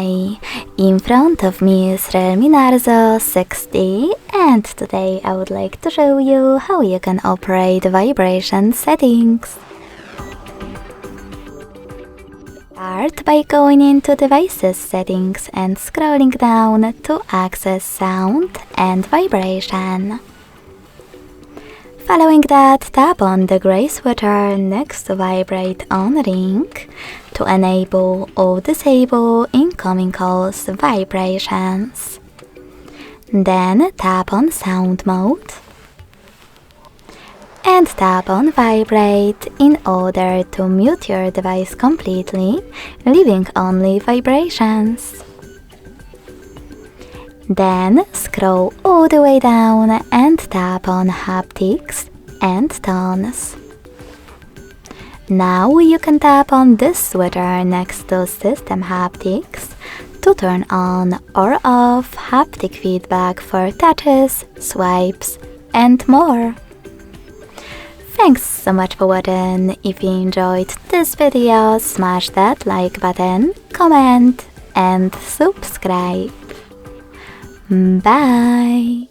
Hi! In front of me is REALME Narzo 60 and today I would like to show you how you can operate vibration settings. Start by going into Devices settings and scrolling down to access sound and vibration. Following that, tap on the grey switcher next to Vibrate on ring to enable or disable incoming calls vibrations. Then tap on Sound mode and tap on Vibrate in order to mute your device completely, leaving only vibrations. Then scroll all the way down and tap on Haptics and Tones. Now you can tap on this switcher next to System Haptics to turn on or off haptic feedback for touches, swipes, and more. Thanks so much for watching. If you enjoyed this video, smash that like button, comment, and subscribe. Bye!